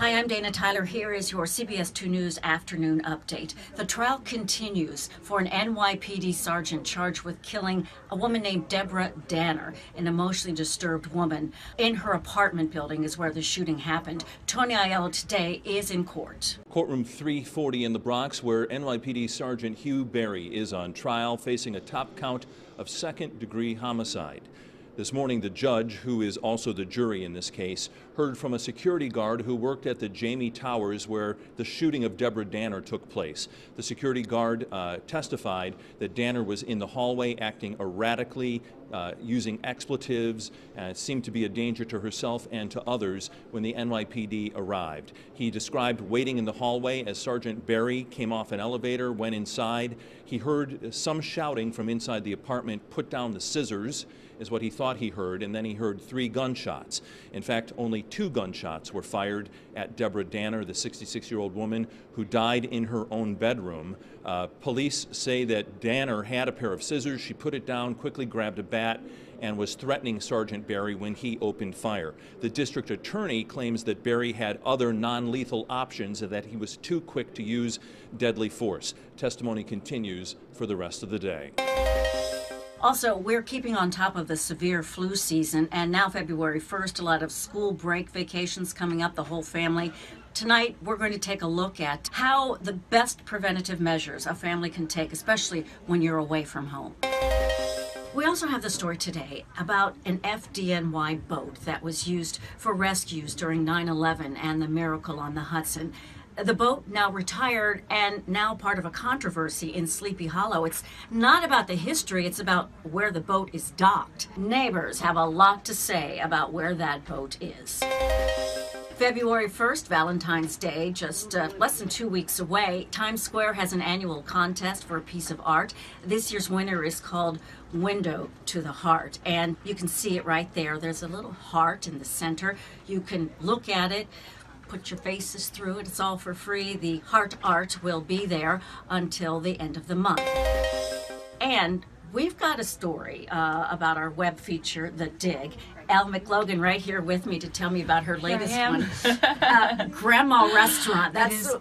Hi, I'm Dana Tyler. Here is your CBS2 News afternoon update. The trial continues for an NYPD sergeant charged with killing a woman named Deborah Danner, an emotionally disturbed woman. In her apartment building is where the shooting happened. Tony Aiello today is in court. Courtroom 340 in the Bronx, where NYPD Sergeant Hugh Berry is on trial, facing a top count of second-degree homicide. This morning, the judge, who is also the jury in this case, heard from a security guard who worked at the Jamie Towers where the shooting of Deborah Danner took place. The security guard testified that Danner was in the hallway acting erratically, using expletives, seemed to be a danger to herself and to others when the NYPD arrived. He described waiting in the hallway as Sergeant Berry came off an elevator, went inside. He heard some shouting from inside the apartment, put down the scissors, is what he thought he heard, and then he heard 3 gunshots. In fact, only 2 gunshots were fired at Deborah Danner, the 66-year-old woman who died in her own bedroom. Police say that Danner had a pair of scissors. She put it down, quickly grabbed a bat, and was threatening Sergeant Berry when he opened fire. The district attorney claims that Berry had other non-lethal options and that he was too quick to use deadly force. Testimony continues for the rest of the day. Also, we're keeping on top of the severe flu season, and now February 1st, a lot of school break vacations coming up, the whole family. Tonight, we're going to take a look at how the best preventative measures a family can take, especially when you're away from home. We also have the story today about an FDNY boat that was used for rescues during 9/11 and the Miracle on the Hudson. The boat, now retired and now part of a controversy in Sleepy Hollow. It's not about the history, it's about where the boat is docked. Neighbors have a lot to say about where that boat is. February 1st, Valentine's Day, just less than 2 weeks away. Times Square has an annual contest for a piece of art. This year's winner is called Window to the Heart, and you can see it right there. There's a little heart in the center. You can look at it, put your faces through it. It's all for free. The heart art will be there until the end of the month. And we've got a story about our web feature, The Dig. Al McLogan right here with me to tell me about her latest one. Grandma Restaurant. That's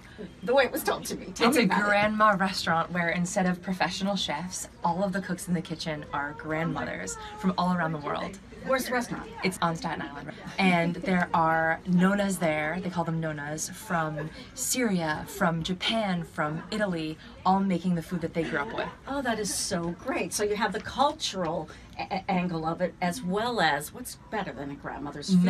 the way it was told to me. It's a grandma restaurant where instead of professional chefs, all of the cooks in the kitchen are grandmothers from all around the world. Where's the restaurant? It's on Staten Island. And there are nonas there, they call them nonas, from Syria, from Japan, from Italy, all making the food that they grew up with. Oh, that is so great. So you have the cultural angle of it, as well as what's better than a grandmother's food?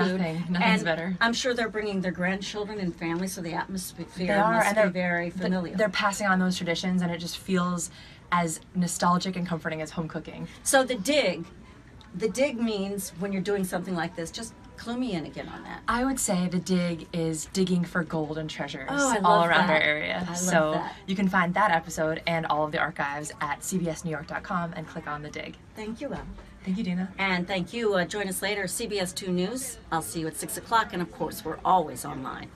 Nothing's better. I'm sure they're bringing their grandchildren and families, so the atmosphere must be very familiar. They're passing on those traditions, and it just feels as nostalgic and comforting as home cooking. So the dig means when you're doing something like this, just clue me in again on that. I would say the dig is digging for gold and treasures all around our area. So you can find that episode and all of the archives at cbsnewyork.com and click on the dig. Thank you, Al. Thank you, Dina. And thank you. Join us later, CBS2 News. I'll see you at 6 o'clock, and of course, we're always online.